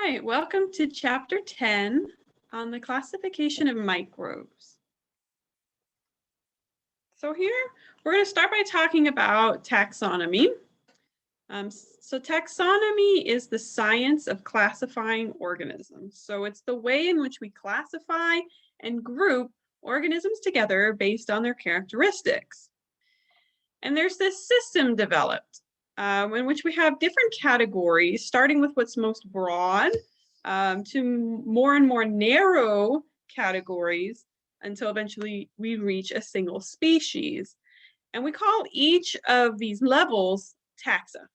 right, welcome to Chapter 10 on the classification of microbes. So here, we're going to start by talking about taxonomy. So taxonomy is the science of classifying organisms. So it's the way in which we classify and group organisms together based on their characteristics. And there's this system developed in which we have different categories, starting with what's most broad to more and more narrow categories until eventually we reach a single species. And we call each of these levels taxa.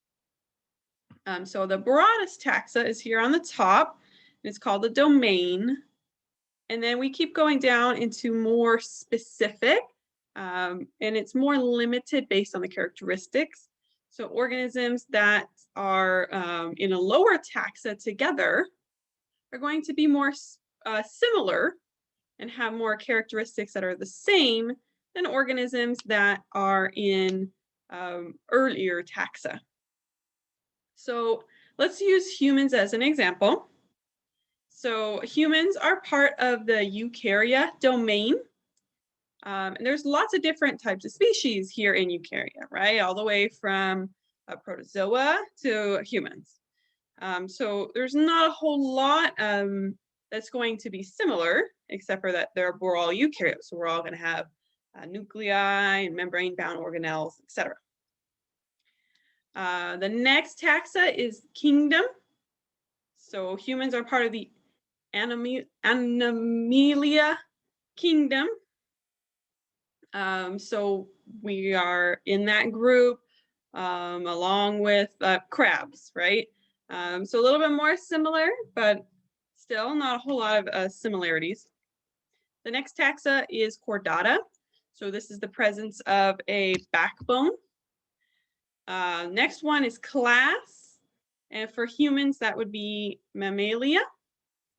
So the broadest taxa is here on the top. It's called the domain. And then we keep going down into more specific, and it's more limited based on the characteristics. So organisms that are in a lower taxa together are going to be more similar and have more characteristics that are the same than organisms that are in earlier taxa. So let's use humans as an example. So humans are part of the Eukarya domain. And there's lots of different types of species here in Eukarya, right? All the way from protozoa to humans. So there's not a whole lot that's going to be similar, except for that we're all eukaryotes. So we're all going to have nuclei and membrane-bound organelles, etc. The next taxa is kingdom. So humans are part of the Mammalia kingdom. So we are in that group along with crabs, right? So a little bit more similar, but still not a whole lot of similarities. The next taxa is Chordata. So this is the presence of a backbone. Next one is class. And for humans, that would be Mammalia.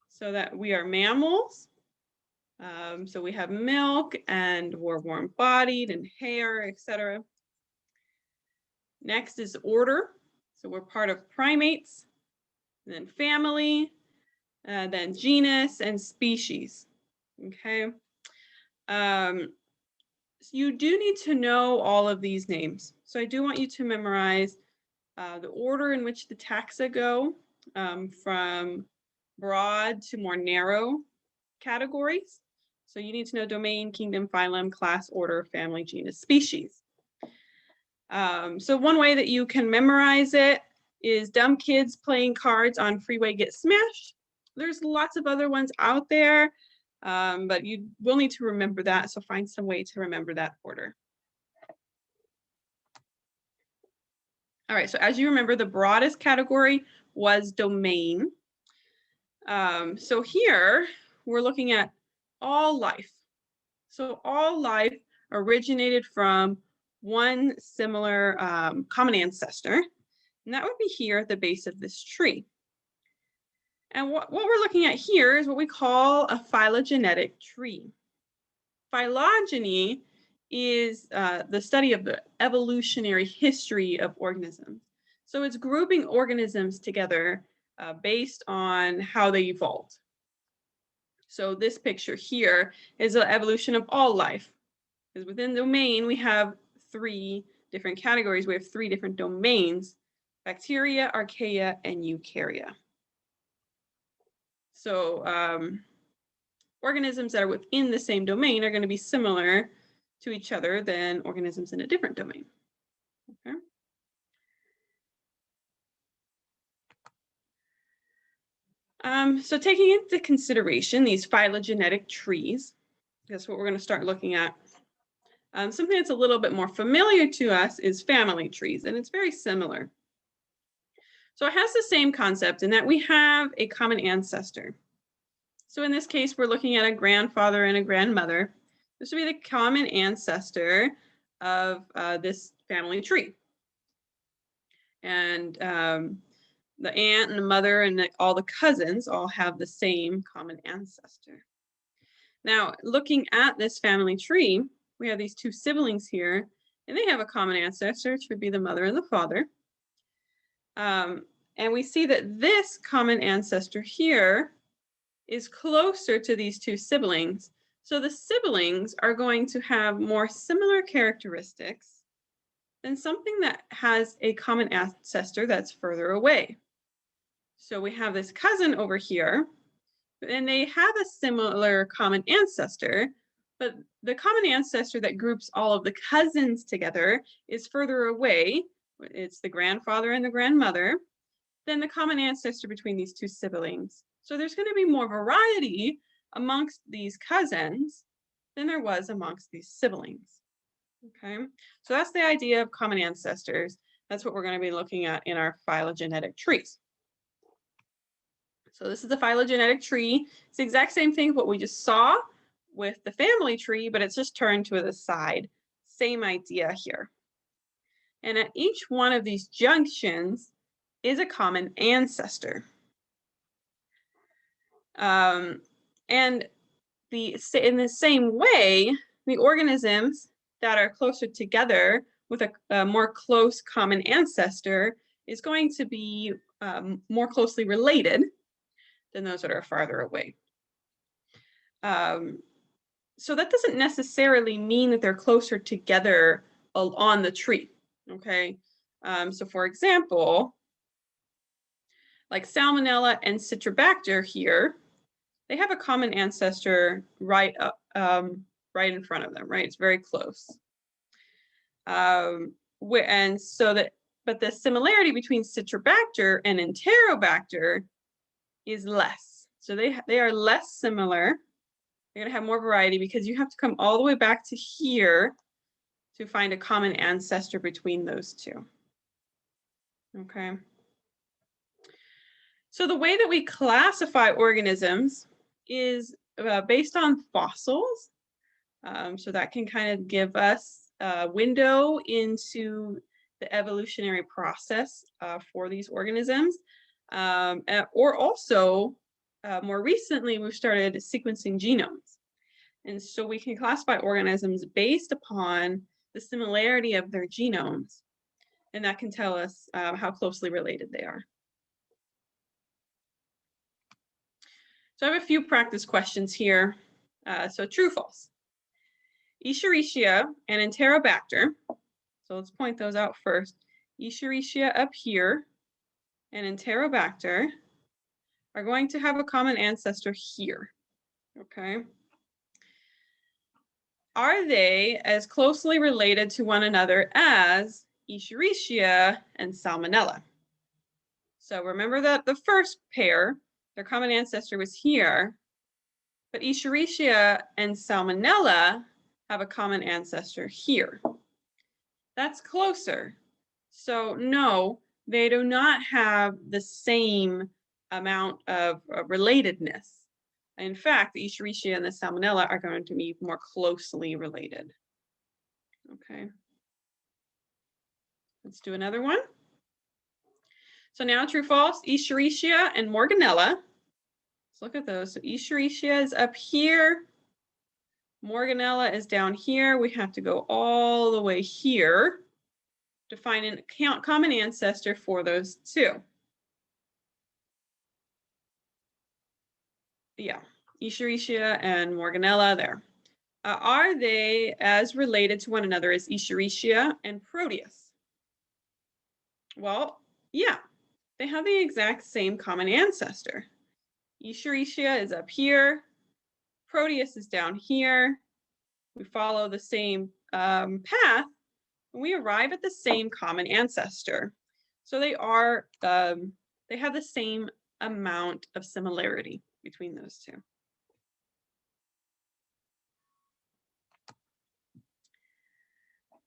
So that we are mammals. So we have milk and we're warm-bodied and hair, etc. Next is order. So we're part of primates, then family, then genus and species. Okay. So you do need to know all of these names. So I do want you to memorize the order in which the taxa go from broad to more narrow categories. So you need to know domain, kingdom, phylum, class, order, family, genus, species. So one way that you can memorize it is dumb kids playing cards on freeway get smashed. There's lots of other ones out there, but you will need to remember that. So find some way to remember that order. All right, so as you remember, the broadest category was domain. So here we're looking at all life. So all life originated from one similar common ancestor, and that would be here at the base of this tree. And what we're looking at here is what we call a phylogenetic tree. Phylogeny is the study of the evolutionary history of organisms. So it's grouping organisms together based on how they evolved. So this picture here is the evolution of all life. Because within domain, we have 3 different categories. We have 3 different domains: bacteria, archaea, and eukarya. So organisms that are within the same domain are going to be similar to each other than organisms in a different domain. Okay. So taking into consideration these phylogenetic trees, that's what we're going to start looking at. Something that's a little bit more familiar to us is family trees, and it's very similar. So it has the same concept in that we have a common ancestor. So in this case, we're looking at a grandfather and a grandmother. This would be the common ancestor of this family tree. And the aunt and the mother and all the cousins all have the same common ancestor. Now, looking at this family tree, we have these 2 siblings here, and they have a common ancestor, which would be the mother and the father. And we see that this common ancestor here is closer to these two siblings. So the siblings are going to have more similar characteristics than something that has a common ancestor that's further away. So we have this cousin over here, and they have a similar common ancestor, but the common ancestor that groups all of the cousins together is further away. It's the grandfather and the grandmother than the common ancestor between these two siblings. So there's going to be more variety amongst these cousins than there was amongst these siblings. Okay, so that's the idea of common ancestors. That's what we're going to be looking at in our phylogenetic trees. So this is the phylogenetic tree. It's the exact same thing as what we just saw with the family tree, but it's just turned to the side. Same idea here. And at each one of these junctions is a common ancestor. And in the same way, the organisms that are closer together with a more close common ancestor is going to be more closely related than those that are farther away. So that doesn't necessarily mean that they're closer together on the tree, okay? So for example, like Salmonella and Citrobacter here, they have a common ancestor right in front of them, right? It's very close. And so that, but the similarity between Citrobacter and Enterobacter is less. So they are less similar. You're going to have more variety because you have to come all the way back to here to find a common ancestor between those two. Okay. So the way that we classify organisms is based on fossils. So that can kind of give us a window into the evolutionary process for these organisms. Or also, more recently, we've started sequencing genomes. And so we can classify organisms based upon the similarity of their genomes. And that can tell us how closely related they are. So I have a few practice questions here. So true, false. Escherichia and Enterobacter, so let's point those out first. Escherichia up here and Enterobacter are going to have a common ancestor here, okay? Are they as closely related to one another as Escherichia and Salmonella? So remember that the first pair, their common ancestor was here, but Escherichia and Salmonella have a common ancestor here. That's closer. So no, they do not have the same amount of relatedness. In fact, the Escherichia and the Salmonella are going to be more closely related. Okay. Let's do another one. So now true, false, Escherichia and Morganella. Let's look at those. So Escherichia is up here. Morganella is down here. We have to go all the way here to find a common ancestor for those two. Yeah, Escherichia and Morganella there. Are they as related to one another as Escherichia and Proteus? Well, yeah, they have the exact same common ancestor. Escherichia is up here. Proteus is down here. We follow the same path, and we arrive at the same common ancestor. So they are, they have the same amount of similarity between those two.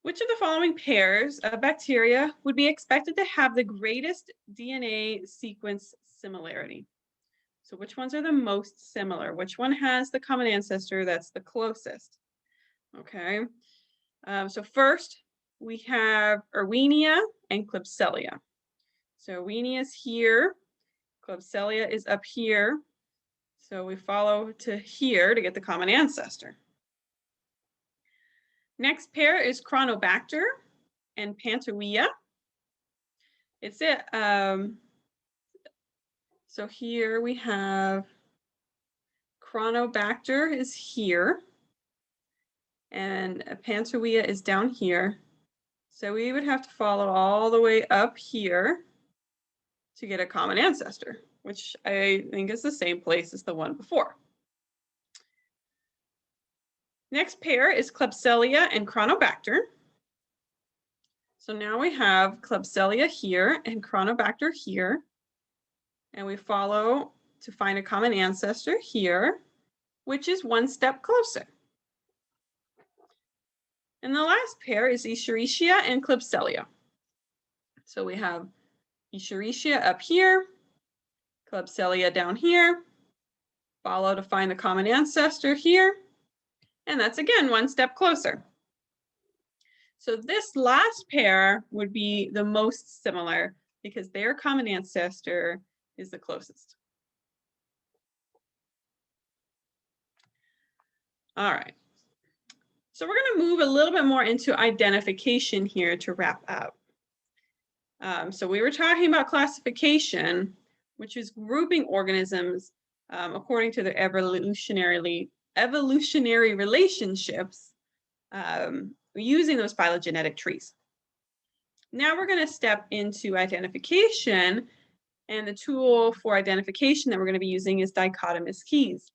Which of the following pairs of bacteria would be expected to have the greatest DNA sequence similarity? So which ones are the most similar? Which one has the common ancestor that's the closest? Okay, so first we have Erwinia and Klebsiella. So Erwinia is here, Klebsiella is up here. So we follow to here to get the common ancestor. Next pair is Chronobacter and Panteria. It's So here we have Chronobacter is here, and Panteria is down here. So we would have to follow all the way up here to get a common ancestor, which I think is the same place as the one before. Next pair is Klebsiella and Chronobacter. So now we have Klebsiella here and Chronobacter here, and we follow to find a common ancestor here, which is one step closer. And the last pair is Escherichia and Klebsiella. So we have Escherichia up here, Klebsiella down here, follow to find the common ancestor here, and that's again one step closer. So this last pair would be the most similar because their common ancestor is the closest. All right. So we're going to move a little bit more into identification here to wrap up. So we were talking about classification, which is grouping organisms according to their evolutionary relationships using those phylogenetic trees. Now we're going to step into identification, and the tool for identification that we're going to be using is Dichotomous Keys.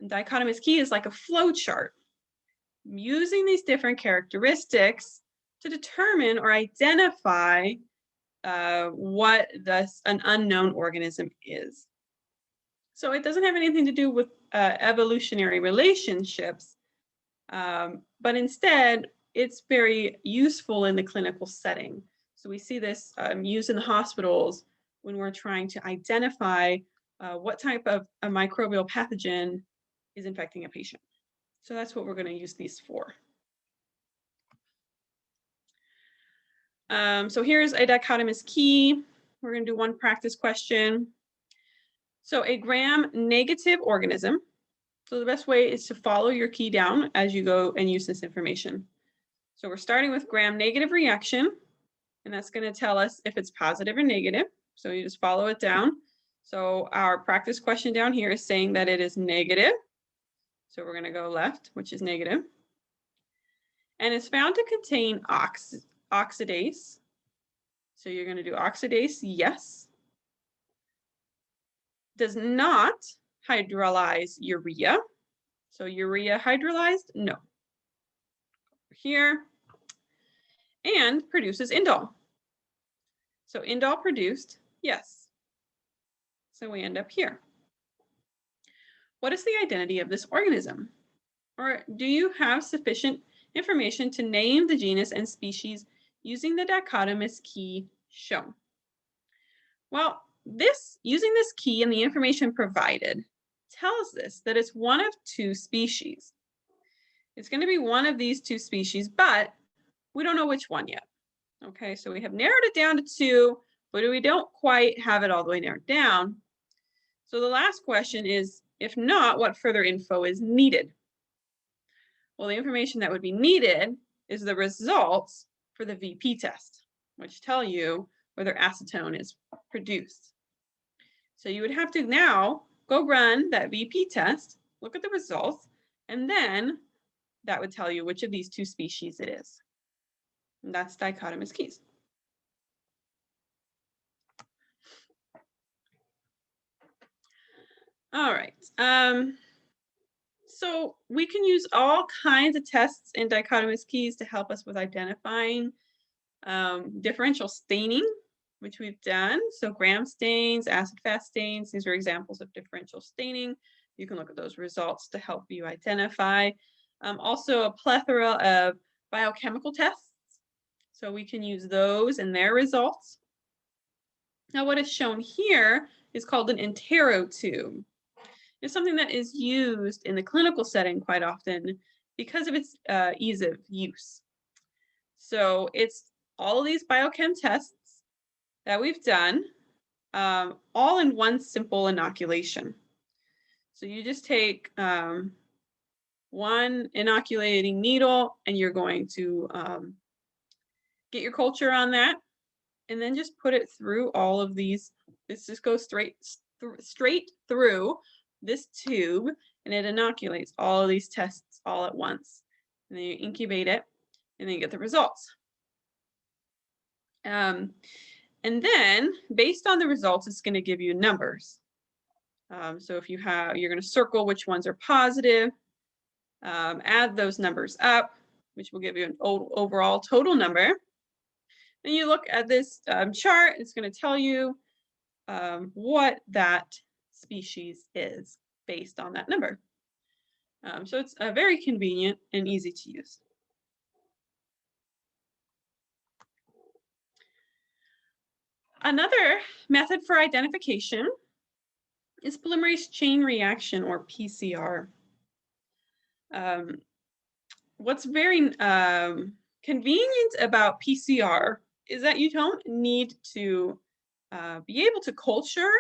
And Dichotomous Key is like a flow chart, using these different characteristics to determine or identify what an unknown organism is. So it doesn't have anything to do with evolutionary relationships, but instead it's very useful in the clinical setting. So we see this used in the hospitals when we're trying to identify what type of a microbial pathogen is infecting a patient. So that's what we're going to use these for. So here's a dichotomous key. We're going to do one practice question. So a gram-negative organism. So the best way is to follow your key down as you go and use this information. So we're starting with gram-negative reaction, and that's going to tell us if it's positive or negative. So you just follow it down. So our practice question down here is saying that it is negative. So we're going to go left, which is negative. And it's found to contain oxidase. So you're going to do oxidase, yes. Does not hydrolyze urea. So urea hydrolyzed, no. Here. And produces indole. So indole produced, yes. So we end up here. What is the identity of this organism? Or do you have sufficient information to name the genus and species using the dichotomous key shown? Well, using this key and the information provided tells us that it's one of two species. It's going to be one of these two species, but we don't know which one yet. Okay, so we have narrowed it down to two, but we don't quite have it all the way narrowed down. So the last question is, if not, what further info is needed? Well, the information that would be needed is the results for the VP test, which tell you whether acetone is produced. So you would have to now go run that VP test, look at the results, and then that would tell you which of these two species it is. And that's dichotomous keys. All right. So we can use all kinds of tests in dichotomous keys to help us with identifying differential staining, which we've done. So gram stains, acid-fast stains, these are examples of differential staining. You can look at those results to help you identify. Also a plethora of biochemical tests. So we can use those and their results. Now what is shown here is called an Enterotube. It's something that is used in the clinical setting quite often because of its ease of use. So it's all of these biochem tests that we've done, all in one simple inoculation. So you just take one inoculating needle and you're going to get your culture on that and then just put it through all of these This just goes straight through this tube, and it inoculates all of these tests all at once. And then you incubate it, and then you get the results. And then, based on the results, it's going to give you numbers. So if you're going to circle which ones are positive, add those numbers up, which will give you an overall total number. Then you look at this chart, it's going to tell you what that species is based on that number. So it's very convenient and easy to use. Another method for identification is polymerase chain reaction, or PCR. What's very convenient about PCR is that you don't need to be able to culture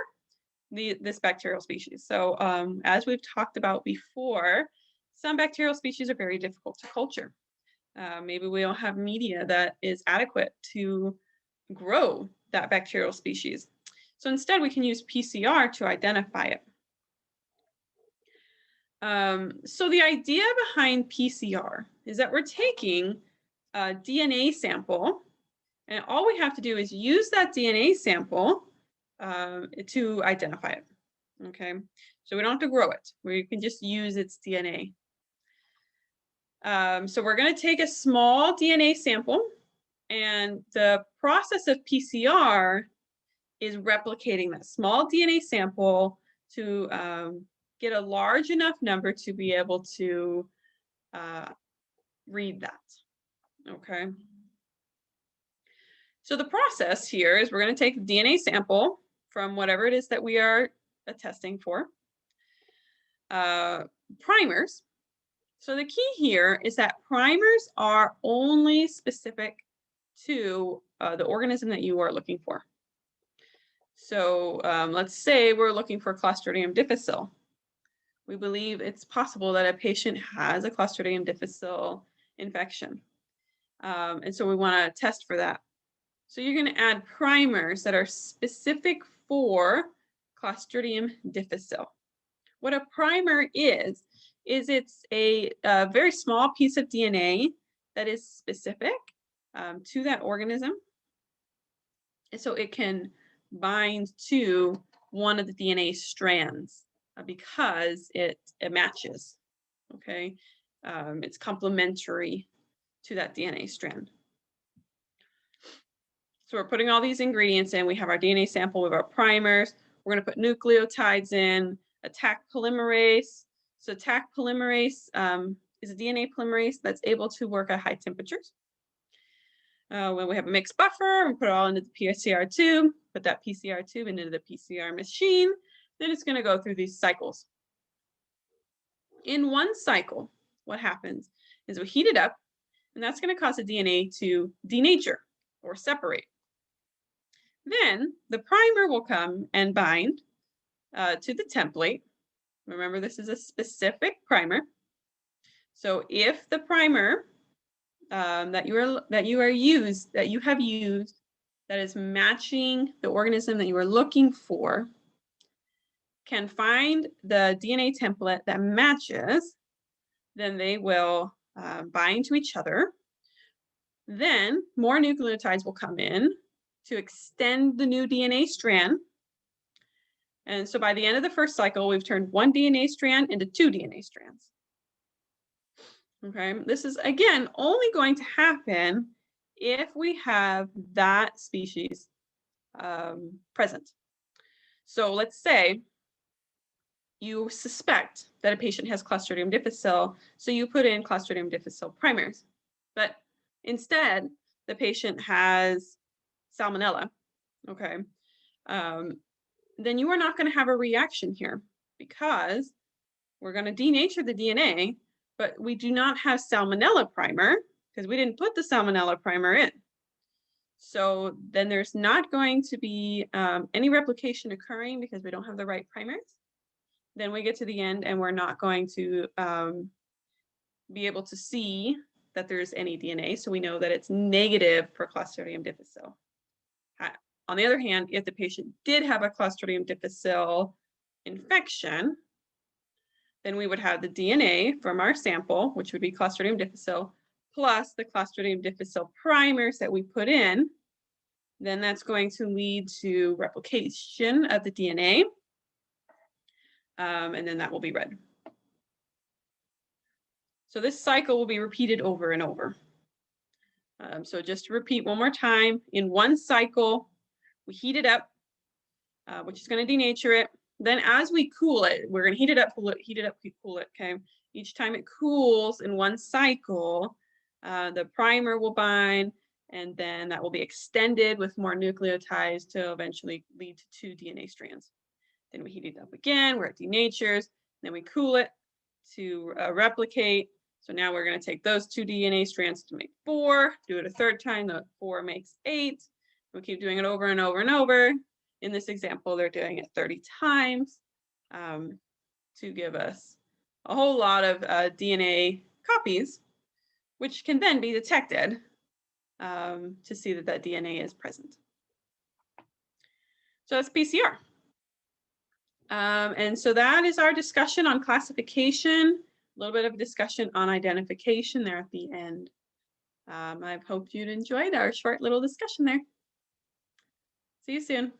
this bacterial species. So as we've talked about before, some bacterial species are very difficult to culture. Maybe we don't have media that is adequate to grow that bacterial species. So instead, we can use PCR to identify it. So the idea behind PCR is that we're taking a DNA sample, and all we have to do is use that DNA sample to identify it. Okay, so we don't have to grow it. We can just use its DNA. So we're going to take a small DNA sample, and the process of PCR is replicating that small DNA sample to get a large enough number to be able to read that. Okay. So the process here is we're going to take the DNA sample from whatever it is that we are testing for. Primers. So the key here is that primers are only specific to the organism that you are looking for. So let's say we're looking for Clostridium difficile. We believe it's possible that a patient has a Clostridium difficile infection. And so we want to test for that. So you're going to add primers that are specific for Clostridium difficile. What a primer is it's a very small piece of DNA that is specific to that organism. And so it can bind to one of the DNA strands because it matches, okay? It's complementary to that DNA strand. So we're putting all these ingredients in. We have our DNA sample, we have our primers. We're going to put nucleotides in, a Taq polymerase. So Taq polymerase is a DNA polymerase that's able to work at high temperatures. When we have a mixed buffer, we put it all into the PCR tube, put that PCR tube into the PCR machine, then it's going to go through these cycles. In one cycle, what happens is we heat it up, and that's going to cause the DNA to denature or separate. Then the primer will come and bind to the template. Remember, this is a specific primer. So if the primer that you have used that is matching the organism that you are looking for can find the DNA template that matches, then they will bind to each other. Then more nucleotides will come in to extend the new DNA strand. And so by the end of the first cycle, we've turned one DNA strand into two DNA strands. Okay, this is, again, only going to happen if we have that species present. So let's say you suspect that a patient has Clostridium difficile, so you put in Clostridium difficile primers. But instead, the patient has Salmonella, okay? Then you are not going to have a reaction here because we're going to denature the DNA, but we do not have Salmonella primer because we didn't put the Salmonella primer in. So then there's not going to be any replication occurring because we don't have the right primers. Then we get to the end and we're not going to be able to see that there's any DNA. So we know that it's negative for Clostridium difficile. on the other hand, if the patient did have a Clostridium difficile infection, then we would have the DNA from our sample, which would be Clostridium difficile, plus the Clostridium difficile primers that we put in. Then that's going to lead to replication of the DNA, and then that will be read. So this cycle will be repeated over and over. So just to repeat one more time, in one cycle, we heat it up, which is going to denature it. Then as we cool it, we're going to heat it up, cool it, heat it up, cool it, okay? Each time it cools in one cycle, the primer will bind, and then that will be extended with more nucleotides to eventually lead to 2 DNA strands. Then we heat it up again, where it denatures, then we cool it to replicate. So now we're going to take those 2 DNA strands to make 4, do it a third time, the 4 makes 8. We keep doing it over and over and over. In this example, they're doing it 30 times to give us a whole lot of DNA copies, which can then be detected to see that that DNA is present. So that's PCR. And so that is our discussion on classification, a little bit of discussion on identification there at the end. I hope you'd enjoyed our short little discussion there. See you soon.